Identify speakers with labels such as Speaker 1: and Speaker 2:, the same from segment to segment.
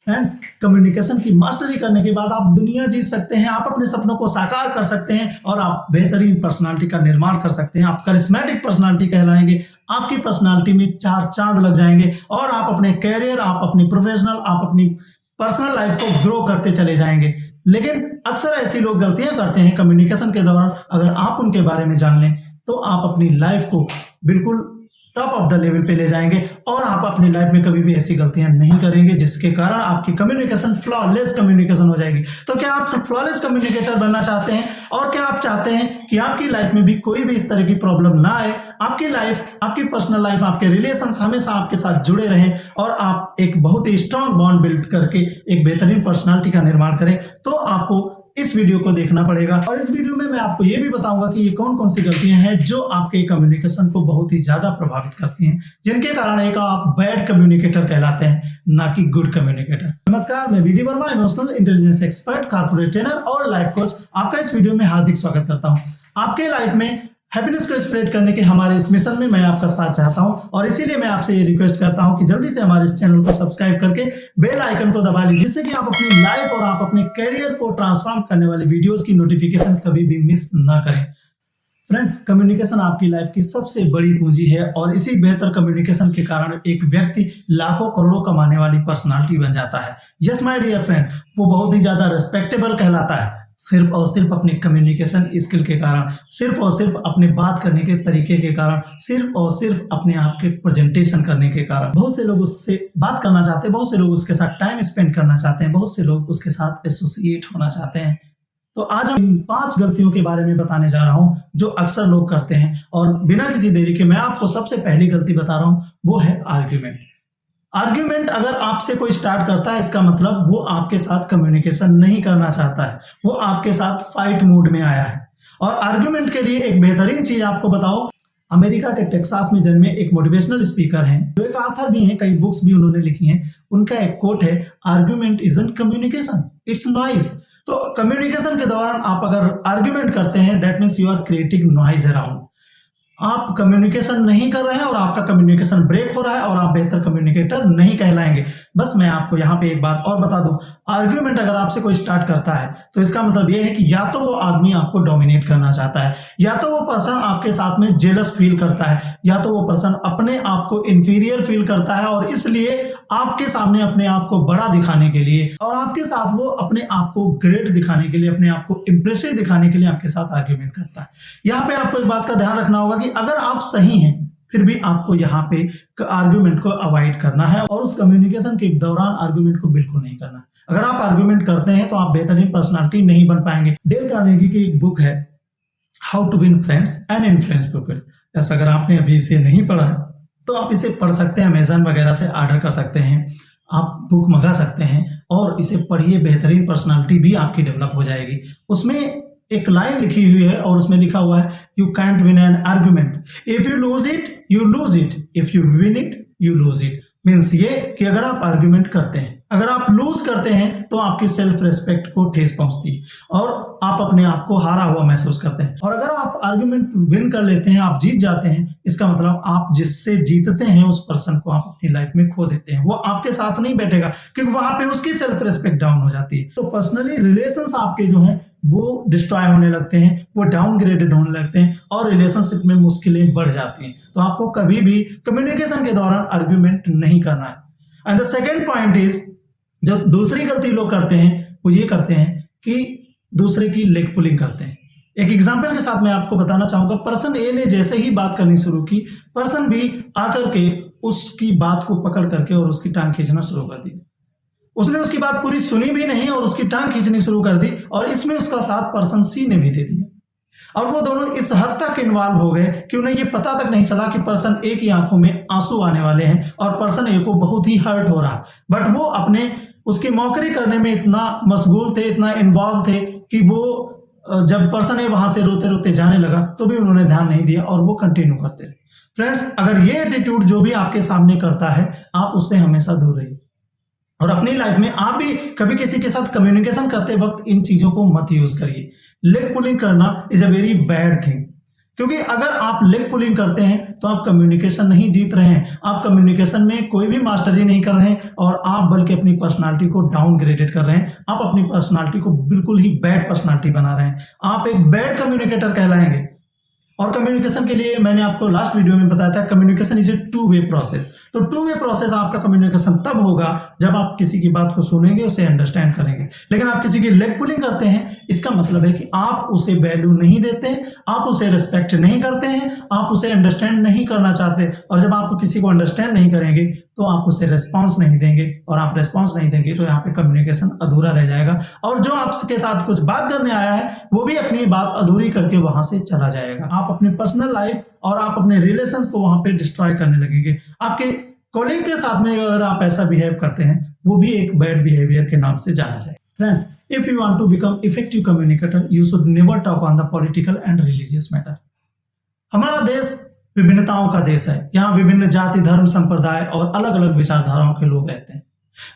Speaker 1: Friends, communication की mastery करने के बाद आप दुनिया जीत सकते हैं, आप अपने सपनों को साकार कर सकते हैं और आप बेहतरीन पर्सनालिटी का निर्माण कर सकते हैं। आप करिश्मेटिक पर्सनालिटी कहलाएंगे। आपकी पर्सनालिटी में चार चांद लग जाएंगे और आप अपने कैरियर, आप अपनी प्रोफेशनल, आप अपनी पर्सनल लाइफ को ग्रो करते चले जाएंगे। लेकिन अक्सर ऐसी लोग गलतियां करते हैं कम्युनिकेशन के दौरान। अगर आप उनके बारे में जान लें तो आप अपनी लाइफ को बिल्कुल टॉप ऑफ द लेवल पे ले जाएंगे और आप अपनी लाइफ में कभी भी ऐसी गलतियां नहीं करेंगे जिसके कारण आपकी कम्युनिकेशन फ्लॉलेस कम्युनिकेशन हो जाएगी। तो क्या आप फ्लॉलेस कम्युनिकेटर बनना चाहते हैं और क्या आप चाहते हैं कि आपकी लाइफ में भी कोई भी इस तरह की प्रॉब्लम ना आए, आपकी लाइफ, आपकी पर्सनल लाइफ, आपके रिलेशंस हमेशा आपके साथ जुड़े रहें और आप एक बहुत ही स्ट्रांग बॉन्ड बिल्ड करके एक बेहतरीन पर्सनालिटी का निर्माण करें, तो आपको इस वीडियो को देखना पड़ेगा। और इस वीडियो में मैं आपको ये भी बताऊंगा कि ये कौन कौन सी गलतियां हैं जो आपके कम्युनिकेशन को बहुत ही ज्यादा प्रभावित करती हैं, जिनके कारण एक आप बैड कम्युनिकेटर कहलाते हैं, ना कि गुड कम्युनिकेटर। नमस्कार, मैं BD Verma, emotional intelligence expert, corporate trainer और लाइफ कोच, आपका इस वीडियो में हार्दिक स्वागत करता हूं। आपके लाइफ में हैप्पीनेस को स्प्रेड करने के हमारे इस मिशन में मैं आपका साथ चाहता हूं और इसीलिए मैं आपसे ये रिक्वेस्ट करता हूं कि जल्दी से हमारे इस चैनल को सब्सक्राइब करके बेल आइकन को दबा लीजिए, जिससे कि आप अपनी लाइफ और आप अपने कैरियर को ट्रांसफॉर्म करने वाले वीडियोस की नोटिफिकेशन कभी भी मिस ना करें। फ्रेंड्स, कम्युनिकेशन आपकी लाइफ की सबसे बड़ी पूंजी है और इसी बेहतर कम्युनिकेशन के कारण एक व्यक्ति लाखों करोड़ों कमाने वाली पर्सनालिटी बन जाता है। यस माय डियर फ्रेंड, वो बहुत ही ज्यादा रिस्पेक्टेबल कहलाता है सिर्फ और सिर्फ अपने कम्युनिकेशन स्किल के कारण, सिर्फ और सिर्फ अपने बात करने के तरीके के कारण, सिर्फ और सिर्फ अपने आप के प्रेजेंटेशन करने के कारण। बहुत से लोग उससे बात करना चाहते हैं, बहुत से लोग उसके साथ टाइम स्पेंड करना चाहते हैं, बहुत से लोग उसके साथ एसोसिएट होना चाहते हैं। तो आज हम इन 5 गलतियों के बारे में बताने जा रहा हूं जो अक्सर लोग करते हैं और बिना किसी देरी के मैं आपको सबसे पहली गलती बता रहा हूं, वो है आर्ग्यूमेंट। आर्ग्यूमेंट अगर आपसे कोई स्टार्ट करता है, इसका मतलब वो आपके साथ कम्युनिकेशन नहीं करना चाहता है, वो आपके साथ फाइट मूड में आया है। और आर्ग्यूमेंट के लिए एक बेहतरीन चीज आपको बताओ, अमेरिका के टेक्सास में जन्मे एक मोटिवेशनल स्पीकर हैं, जो एक ऑथर भी हैं, कई बुक्स भी उन्होंने लिखी हैं। उनका एक कोट है, argument isn't communication, it's noise. तो कम्युनिकेशन के दौरान आप अगर आर्ग्यूमेंट करते हैं, that means you are creating noise around. आप कम्युनिकेशन नहीं कर रहे हैं और आपका कम्युनिकेशन ब्रेक हो रहा है और आप बेहतर कम्युनिकेटर नहीं कहलाएंगे। बस मैं आपको यहाँ पे एक बात और बता दूं, आर्ग्यूमेंट अगर आपसे कोई स्टार्ट करता है तो इसका मतलब ये है कि या तो वो आदमी आपको डोमिनेट करना चाहता है, या तो वो पर्सन आपके साथ में जेलस फील करता है, या तो वो पर्सन अपने आप को इंफीरियर फील करता है और इसलिए आपके सामने अपने आप को बड़ा दिखाने के लिए और आपके साथ वो अपने आप को ग्रेट दिखाने के लिए, अपने आप को इंप्रेसिव दिखाने के लिए आपके साथ आर्ग्यूमेंट करता है। यहाँ पे आपको एक बात का ध्यान रखना होगा कि अगर आप सही हैं फिर भी आपको यहाँ पे आर्ग्यूमेंट को अवॉइड करना है और उस कम्युनिकेशन के दौरान आर्ग्यूमेंट को बिल्कुल नहीं करना। अगर आप आर्ग्यूमेंट करते हैं तो आप बेहतरीन पर्सनालिटी नहीं बन पाएंगे। डेल कार्नेगी की एक बुक है, how to win friends and influence people. ऐसा अगर आपने अभी इसे नहीं पढ़ा तो आप इसे पढ़ सकते हैं, अमेजन वगैरह से ऑर्डर कर सकते हैं, आप बुक मंगा सकते हैं और इसे पढ़िए। बेहतरीन पर्सनालिटी भी आपकी डेवलप हो जाएगी। उसमें एक लाइन लिखी हुई है और उसमें लिखा हुआ है, you can't win an argument, if you lose it you lose it, if you win it you lose it. Means ये कि अगर आप आर्ग्यूमेंट करते हैं, अगर आप लूज करते हैं तो आपकी सेल्फ रेस्पेक्ट को ठेस पहुंचती है और आप अपने आप को हारा हुआ महसूस करते हैं। और अगर आप आर्ग्यूमेंट विन कर लेते हैं, आप जीत जाते हैं, इसका मतलब आप जिससे जीतते हैं उस पर्सन को आप अपनी लाइफ में खो देते हैं। वो आपके साथ नहीं बैठेगा क्योंकि वहां पे उसकी सेल्फ रेस्पेक्ट डाउन हो जाती है। तो पर्सनली रिलेशंस आपके जो हैं वो डिस्ट्रॉय होने लगते हैं, वो डाउनग्रेडेड होने लगते हैं और रिलेशनशिप में मुश्किलें बढ़ जाती हैं। तो आपको कभी भी कम्युनिकेशन के दौरान आर्ग्यूमेंट नहीं करना है। And the second point is, जो दूसरी गलती लोग करते हैं वो ये करते हैं कि दूसरे की लेग पुलिंग करते हैं। एक एग्जांपल के साथ मैं आपको बताना चाहूंगा, पर्सन ए ने जैसे ही बात करनी शुरू की, पर्सन बी आकर के उसकी बात को पकड़ करके और उसकी टांग खींचना शुरू कर दी। उसने उसकी बात पूरी सुनी भी नहीं और उसकी टांग खींचनी शुरू कर दी और इसमें उसका साथ पर्सन सी ने भी दे दिया। और वो दोनों इस हद तक इन्वॉल्व हो गए कि उन्हें ये पता तक नहीं चला कि पर्सन ए की आंखों में आंसू आने वाले हैं और पर्सन ए को बहुत ही हर्ट हो रहा है। बट वो अपने उसकी मौकरी करने में इतना मशगूल थे, इतना इन्वॉल्व थे कि वो जब पर्सन ए वहां से रोते रोते जाने लगा तो भी उन्होंने ध्यान नहीं दिया और वो कंटिन्यू करते रहे। फ्रेंड्स, अगर ये एटीट्यूड जो भी आपके सामने करता है, आप उससे हमेशा दूर रहिए और अपनी लाइफ में आप भी कभी किसी के साथ कम्युनिकेशन करते वक्त इन चीजों को मत यूज करिए। लेग पुलिंग करना is a very bad thing, क्योंकि अगर आप लेग पुलिंग करते हैं तो आप कम्युनिकेशन नहीं जीत रहे हैं, आप कम्युनिकेशन में कोई भी मास्टरी नहीं कर रहे हैं और आप बल्कि अपनी पर्सनालिटी को डाउनग्रेडेड कर रहे हैं। आप अपनी पर्सनालिटी को बिल्कुल ही बैड पर्सनालिटी बना रहे हैं। आप एक बैड कम्युनिकेटर कहलाएंगे। और कम्युनिकेशन के लिए मैंने आपको लास्ट वीडियो में बताया था, communication is a two way process. तो टू वे प्रोसेस आपका कम्युनिकेशन तब होगा जब आप किसी की बात को सुनेंगे, उसे अंडरस्टैंड करेंगे। लेकिन आप किसी की लेग पुलिंग करते हैं, इसका मतलब है कि आप उसे वैल्यू नहीं देते, आप उसे रिस्पेक्ट नहीं करते हैं, आप उसे अंडरस्टैंड नहीं करना चाहते। और जब आप किसी को अंडरस्टैंड नहीं करेंगे तो आप उसे रिस्पॉन्स नहीं देंगे, और आप रिस्पॉन्स नहीं देंगे तो यहाँ पे कम्युनिकेशन अधूरा रह जाएगा, और जो आपके साथ कुछ बात करने आया है वो भी अपनी बात अधूरी करके वहां से चला जाएगा। आप अपनी पर्सनल लाइफ और आप अपने रिलेशंस को वहां पे डिस्ट्रॉय करने लगेंगे। आपके कॉलीग के साथ में अगर आप ऐसा बिहेव करते हैं, वो भी एक बैड बिहेवियर के नाम से जाना जाए। Friends, if you want to become effective communicator, you should never talk on the political and religious matter. हमारा देश विभिन्नताओं का देश है। यहाँ विभिन्न जाति, धर्म, संप्रदाय और अलग अलग विचारधाराओं के लोग रहते हैं।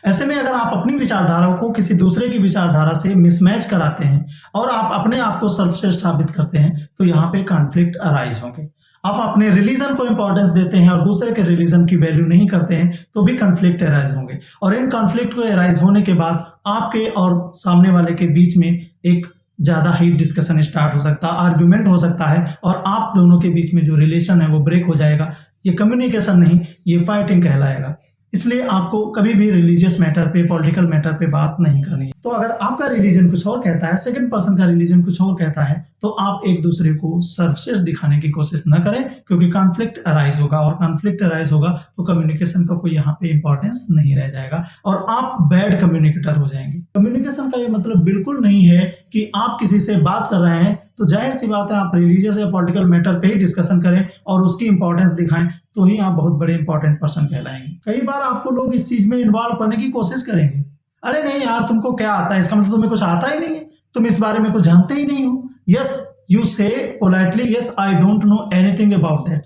Speaker 1: ऐसे में अगर आप अपनी विचारधारा को किसी दूसरे की विचारधारा से मिसमैच कराते हैं और आप अपने आप को सर्वश्रेष्ठ साबित करते हैं, तो यहाँ पे कॉन्फ्लिक्ट अराइज होंगे। आप अपने रिलीजन को इंपॉर्टेंस देते हैं और दूसरे के रिलीजन की वैल्यू नहीं करते हैं, तो भी कॉन्फ्लिक्ट अराइज होंगे। और इन कॉन्फ्लिक्ट को अराइज होने के बाद आपके और सामने वाले के बीच में एक ज्यादा हीट डिस्कशन स्टार्ट हो सकता है, आर्ग्यूमेंट हो सकता है, और आप दोनों के बीच में जो रिलेशन है वो ब्रेक हो जाएगा। ये कम्युनिकेशन नहीं, ये फाइटिंग कहलाएगा। इसलिए आपको कभी भी रिलीजियस मैटर पे, पॉलिटिकल मैटर पे बात नहीं करनी है। तो अगर आपका रिलीजन कुछ और कहता है, सेकंड पर्सन का रिलीजन कुछ और कहता है, तो आप एक दूसरे को सर्वश्रेष्ठ दिखाने की कोशिश न करें, क्योंकि कॉन्फ्लिक्ट अराइज होगा, और कॉन्फ्लिक्ट अराइज होगा तो कम्युनिकेशन का कोई यहाँ पे इंपॉर्टेंस नहीं रह जाएगा और आप बैड कम्युनिकेटर हो जाएंगे। कम्युनिकेशन का ये मतलब बिल्कुल नहीं है कि आप किसी से बात कर रहे हैं तो जाहिर सी बात है आप रिलीजियस या पॉलिटिकल मैटर पे ही डिस्कशन करें और उसकी इंपॉर्टेंस दिखाएं, तो ही आप बहुत बड़े इंपॉर्टेंट पर्सन कहलाएंगे। कई बार आपको लोग इस चीज में इन्वॉल्व करने की कोशिश करेंगे, अरे नहीं यार तुमको क्या आता है, इसका मतलब तुम्हें कुछ आता ही नहीं है, तुम इस बारे में कुछ जानते ही नहीं हो। यस, यू से politely yes I don't know anything about that.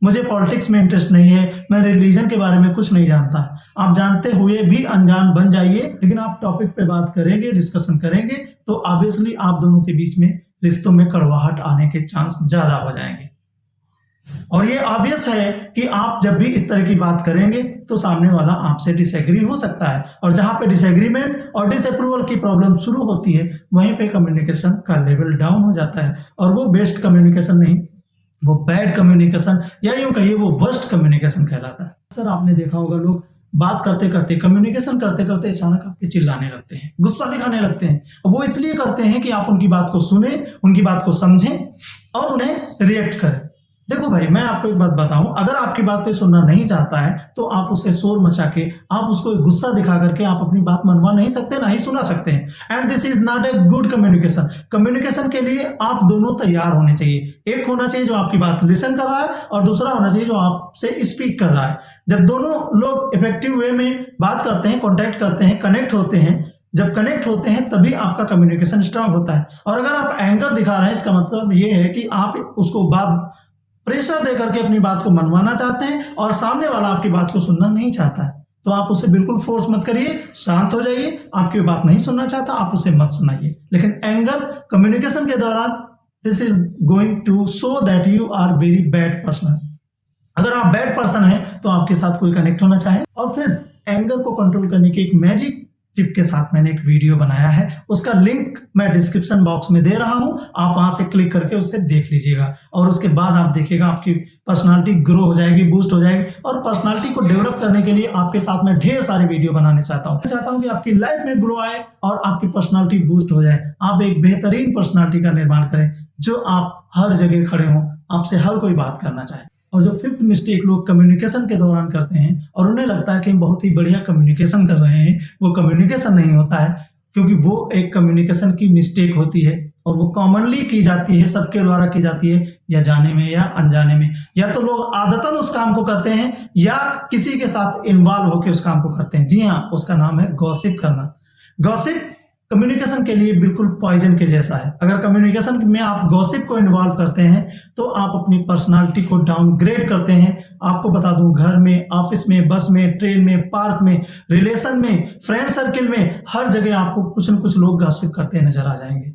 Speaker 1: मुझे पॉलिटिक्स में इंटरेस्ट नहीं है, मैं रिलीजन के बारे में कुछ नहीं जानता। आप जानते हुए भी अनजान बन जाइए, लेकिन आप टॉपिक पे बात करेंगे, डिस्कशन करेंगे, तो ऑब्वियसली आप दोनों के बीच में रिश्तों में कड़वाहट आने के चांस ज्यादा हो जाएंगे। और ये ऑब्वियस है कि आप जब भी इस तरह की बात करेंगे तो सामने वाला आपसे डिसएग्री हो सकता है, और जहां पे डिसएग्रीमेंट और डिसअप्रूवल की प्रॉब्लम शुरू होती है, वहीं पे कम्युनिकेशन का लेवल डाउन हो जाता है, और वो बेस्ट कम्युनिकेशन नहीं, वो बैड कम्युनिकेशन, या यूं कहिए वो वर्स्ट कम्युनिकेशन कहलाता है। सर आपने देखा होगा लोग बात करते करते, कम्युनिकेशन करते करते अचानक आप पे चिल्लाने लगते हैं, गुस्सा दिखाने लगते हैं। वो इसलिए करते हैं कि आप उनकी बात को सुने, उनकी बात को समझें और उन्हें रिएक्ट करें। देखो भाई, मैं आपको एक बात बताऊं, अगर आपकी बात कोई सुनना नहीं चाहता है तो आप उसे शोर मचा के, आप उसको गुस्सा दिखा करके आप अपनी बात मनवा नहीं सकते, ना ही सुना सकते हैं। And this is not a good communication. Communication के लिए आप दोनों तैयार होने चाहिए। एक होना चाहिए जो आपकी बात लिसन कर रहा है, और दूसरा होना चाहिए जो आपसे स्पीक कर रहा है। जब दोनों लोग इफेक्टिव वे में बात करते हैं, कॉन्टैक्ट करते हैं, कनेक्ट होते हैं, जब कनेक्ट होते हैं तभी आपका कम्युनिकेशन स्ट्रांग होता है। और अगर आप एंगर दिखा रहे हैं, इसका मतलब ये है कि आप उसको बात प्रेशर दे करके अपनी बात को मनवाना चाहते हैं, और सामने वाला आपकी बात को सुनना नहीं चाहता है। तो आप उसे बिल्कुल फोर्स मत करिए, शांत हो जाइए। आपकी बात नहीं सुनना चाहता, आप उसे मत सुनाइए। लेकिन एंगर कम्युनिकेशन के दौरान, this is going to show that you are very bad person. अगर आप बैड पर्सन हैं तो आपके साथ कोई कनेक्ट होना चाहे। और फ्रेंड्स, एंगर को कंट्रोल करने की एक मैजिक टिप के साथ मैंने एक वीडियो बनाया है, उसका लिंक मैं डिस्क्रिप्शन बॉक्स में दे रहा हूं, आप वहां से क्लिक करके उसे देख लीजिएगा, और उसके बाद आप देखिएगा आपकी पर्सनालिटी ग्रो हो जाएगी, बूस्ट हो जाएगी। और पर्सनालिटी को डेवलप करने के लिए आपके साथ मैं ढेर सारे वीडियो बनाने चाहता हूं कि आपकी लाइफ में ग्रो आए और आपकी पर्सनालिटी बूस्ट हो जाए। आप एक बेहतरीन पर्सनालिटी का निर्माण करें, जो आप हर जगह खड़े हों, आपसे हर कोई बात करना चाहे। और जो फिफ्थ मिस्टेक लोग कम्युनिकेशन के दौरान करते हैं और उन्हें लगता है कि हम बहुत ही बढ़िया कम्युनिकेशन कर रहे हैं, वो कम्युनिकेशन नहीं होता है, क्योंकि वो एक कम्युनिकेशन की मिस्टेक होती है, और वो कॉमनली की जाती है, सबके द्वारा की जाती है, या जाने में या अनजाने में। या तो लोग आदतन उस काम को करते हैं, या किसी के साथ इन्वॉल्व होकर उस काम को करते हैं। जी हाँ, उसका नाम है गॉसिप करना। गॉसिप कम्युनिकेशन के लिए बिल्कुल पॉइजन के जैसा है। अगर कम्युनिकेशन में आप गॉसिप को इन्वॉल्व करते हैं तो आप अपनी पर्सनालिटी को डाउनग्रेड करते हैं। आपको बता दूं, घर में, ऑफिस में, बस में, ट्रेन में, पार्क में, रिलेशन में, फ्रेंड सर्किल में, हर जगह आपको कुछ न कुछ लोग गॉसिप करते नजर आ जाएंगे।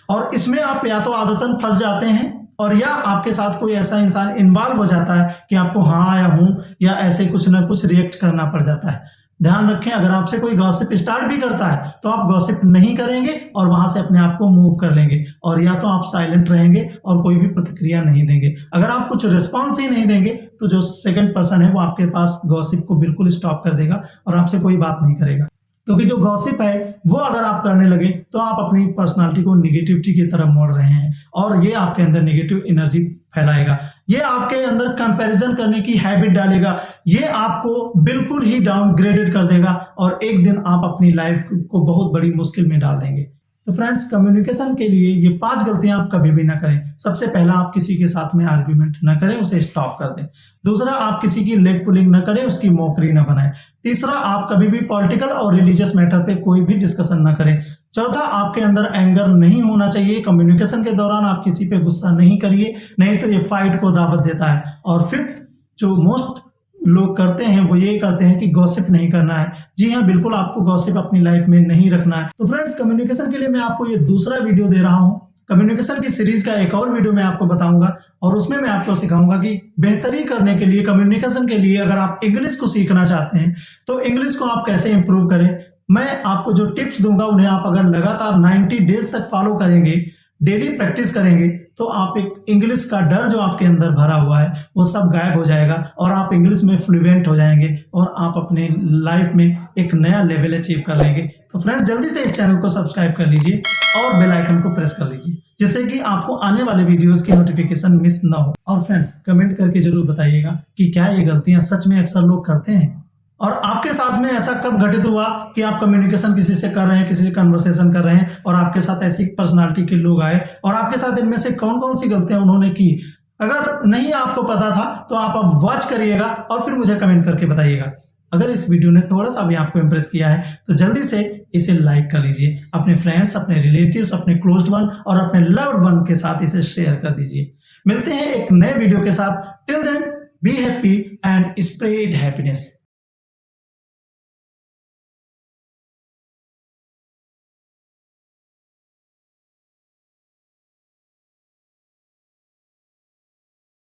Speaker 1: और इसमें आप या तो आदतन फंस जाते हैं, और या आपके साथ कोई ऐसा इंसान इन्वॉल्व हो जाता है कि आपको हाँ या हूँ या ऐसे कुछ ना कुछ रिएक्ट करना पड़ जाता है। ध्यान रखें, अगर आपसे कोई गॉसिप स्टार्ट भी करता है तो आप गॉसिप नहीं करेंगे और वहां से अपने आप को मूव कर लेंगे, और या तो आप साइलेंट रहेंगे और कोई भी प्रतिक्रिया नहीं देंगे। अगर आप कुछ रिस्पॉन्स ही नहीं देंगे तो जो सेकंड पर्सन है वो आपके पास गॉसिप को बिल्कुल स्टॉप कर देगा और आपसे कोई बात नहीं करेगा। क्योंकि जो गॉसिप है वो अगर आप करने लगे तो आप अपनी पर्सनालिटी को निगेटिविटी की तरफ मोड़ रहे हैं और ये आपके अंदर नेगेटिव एनर्जी फैलाएगा। ये आपके अंदर कंपैरिजन करने की हैबिट डालेगा। ये आपको बिल्कुल ही डाउनग्रेडेड कर देगा और एक दिन आप अपनी लाइफ को बहुत बड़ी मुश्किल में डाल देंगे। तो फ्रेंड्स, कम्युनिकेशन के लिए ये 5 गलतियां आप कभी भी ना करें। सबसे पहला, आप किसी के साथ में आर्ग्यूमेंट ना करें, उसे स्टॉप कर दें। दूसरा, आप किसी की लेग पुलिंग ना करें, उसकी मॉकरी ना बनाएं। तीसरा, आप कभी भी पॉलिटिकल और रिलीजियस मैटर पे कोई भी डिस्कशन ना करें। चौथा, आपके अंदर एंगर नहीं होना चाहिए। कम्युनिकेशन के दौरान आप किसी पे गुस्सा नहीं करिए, नहीं तो ये फाइट को दावत देता है। और फिफ्थ, जो मोस्ट लोग करते हैं वो ये करते हैं कि गॉसिप नहीं करना है। जी हाँ, बिल्कुल आपको गॉसिप अपनी लाइफ में नहीं रखना है। तो फ्रेंड्स, कम्युनिकेशन के लिए मैं आपको ये दूसरा वीडियो दे रहा हूँ। कम्युनिकेशन की सीरीज का एक और वीडियो मैं आपको बताऊंगा और उसमें मैं आपको सिखाऊंगा कि बेहतरी करने के लिए, कम्युनिकेशन के लिए, अगर आप इंग्लिश को सीखना चाहते हैं तो इंग्लिश को आप कैसे इंप्रूव करें। मैं आपको जो टिप्स दूंगा उन्हें आप अगर लगातार 90 डेज तक फॉलो करेंगे, डेली प्रैक्टिस करेंगे, तो आप एक इंग्लिश का डर जो आपके अंदर भरा हुआ है वो सब गायब हो जाएगा और आप इंग्लिश में फ्लुएंट हो जाएंगे और आप अपने लाइफ में एक नया लेवल अचीव कर लेंगे। तो फ्रेंड्स, जल्दी से इस चैनल को सब्सक्राइब कर लीजिए और बेल आइकन को प्रेस कर लीजिए, जिससे कि आपको आने वाले वीडियोस की नोटिफिकेशन मिस ना हो। और फ्रेंड्स, कमेंट करके जरूर बताइएगा कि क्या ये गलतियां सच में अक्सर लोग करते हैं और आपके साथ में ऐसा कब घटित हुआ कि आप कम्युनिकेशन किसी से कर रहे हैं, किसी से कन्वर्सेशन कर रहे हैं और आपके साथ ऐसी पर्सनालिटी के लोग आए और आपके साथ इनमें से कौन कौन सी गलतियां उन्होंने की। अगर नहीं आपको पता था तो आप अब वॉच करिएगा और फिर मुझे कमेंट करके बताइएगा। अगर इस वीडियो ने थोड़ा सा भी आपको इंप्रेस किया है तो जल्दी से इसे लाइक कर लीजिए, अपने फ्रेंड्स, अपने रिलेटिव्स, अपने क्लोज्ड वन और अपने लव्ड वन के साथ इसे शेयर कर दीजिए। मिलते हैं एक नए वीडियो के साथ। Till then, be happy and spread happiness.